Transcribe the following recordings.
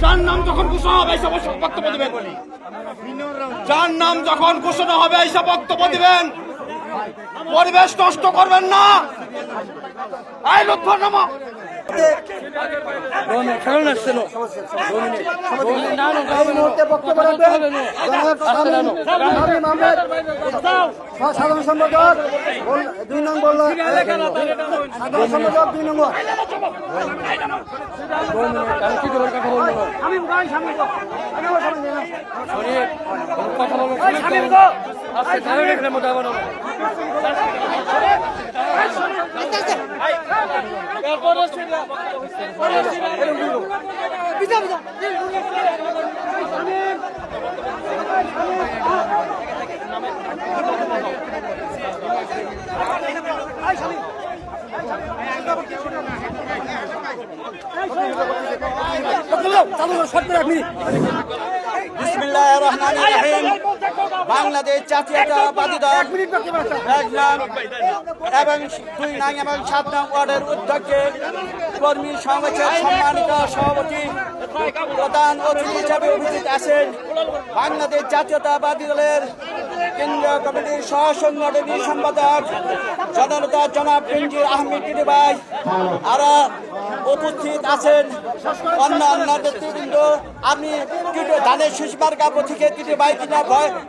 যার নাম যখন ঘোষণা হবে এইসব বক্তব্য দিবেন, যার নাম যখন ঘোষণা হবে এইসব বক্তব্য দিবেন। পরিবেশ নষ্ট করবেন না। এই লুৎফর নামা সাধারণ সম্পাদক 2 নং বললো, সাধারণ সম্পাদক 2 নম্বর। বিসমিল্লাহির রহমানির রহিম। বাংলাদেশ জাতীয়তাবাদী দল 1 নং এবং 2 নং এবং 7 নং ওয়ার্ডের উদ্যোগে কর্মী সমাবেশের সম্মানিত সভাপতি প্রধান অতিথি হিসেবে উপস্থিত আছেন বাংলাদেশ জাতীয়তাবাদী দলের কেন্দ্রীয় কমিটির সহ সংগঠনী সম্পাদক জননেতা জনাব বেনজির আহমেদ টিটু ভাই। আরো উপস্থিত আছেন অন্যান্য নেতৃবৃন্দ। আমি টিটু ধানের শিশমার কাপড় থেকে টিটু ভাই কিনা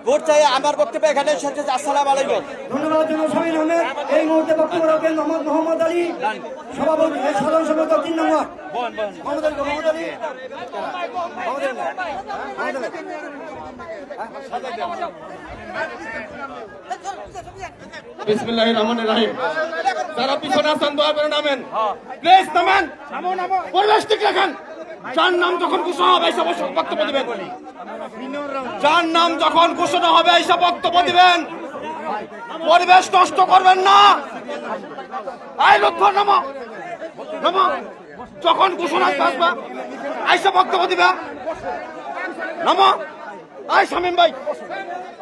ভোট চাই। আমার বক্তব্য এখানে শেষ হচ্ছে। আসসালামু আলাইকুম। ধন্যবাদ জনসভায় আহমেদ। এই মুহূর্তে বক্তব্য রাখবেন মোহাম্মদ আলী, সভাপতি সাধারণ সম্পাদক 3 নম্বর। মোহাম্মদ আলী, মোহাম্মদ আলী, বিসমিল্লাহির রহমানির রহিম। যারা পিছনে আছেন দয়া করে নামেন, প্লিজ নামেন। পরিবেশ ঠিক রাখেন। যার নাম যখন ঘোষণা হবে এইসব বক্তব্য দিবেন, যার নাম যখন ঘোষণা হবে এইসব বক্তব্য দিবেন। পরিবেশ নষ্ট করবেন না। এই লুৎফর নামা নামা, যখন ঘোষণা আসবে এইসব বক্তব্য দিবে। নামা। এই শামীম ভাই,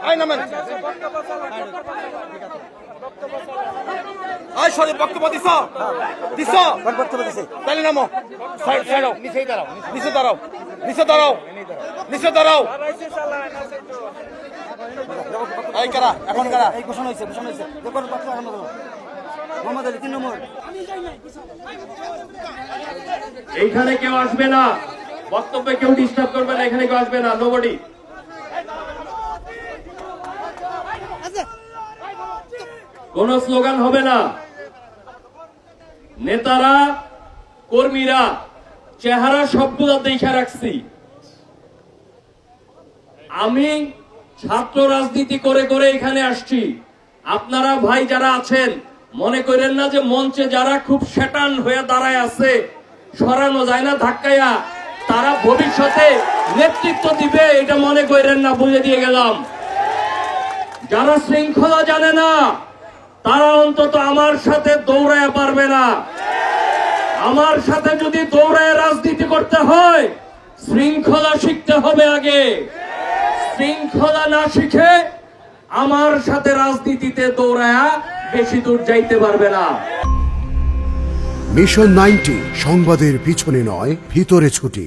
এই নামেন। এই শরীফ বক্তব্য দিছ দিছ বক্তব্য দিছে। তাহলে নামো। নিচে দাঁড়াও, নিচে দাঁড়াও, নিচে দাঁড়াও। এই কারা এখন কারা? এই ঘোষণা হয়েছে, ঘোষণা হয়েছে। মোহাম্মদ আলী 3 নম্বর। এইখানে কেউ আসবে না, বক্তব্যে কেউ ডিস্টার্ব করবে না, এখানে কেউ আসবে না, নোবডি। কোন স্লোগান হবে না। নেতারা কর্মীরা চেহারা সবগুলো দেখে রাখছি। আমি ছাত্র রাজনীতি করে করে এখানে আসছি। আপনারা ভাই যারা আছেন মনে করেন না যে মঞ্চে যারা খুব শয়তান হয়ে দাঁড়ায় আছে, সরানো যায় না ধাক্কায়া, তারা ভবিষ্যতে নেতৃত্ব দিবে এটা মনে করেন না। বুঝে দিয়ে গেলাম। যারা শৃঙ্খলা জানে না তারা অন্তত আমার সাথে দৌড়ায় পারবে না। আমার সাথে যদি দৌড়ায় রাজনীতি করতে হয় শৃঙ্খলা শিখতে হবে আগে। শৃঙ্খলা না শিখে আমার সাথে রাজনীতিতে দৌড়ায়া বেশি দূর যাইতে পারবে না। মিশন 90 সংবাদের পিছনে নয়, ভিতরে ছুটি।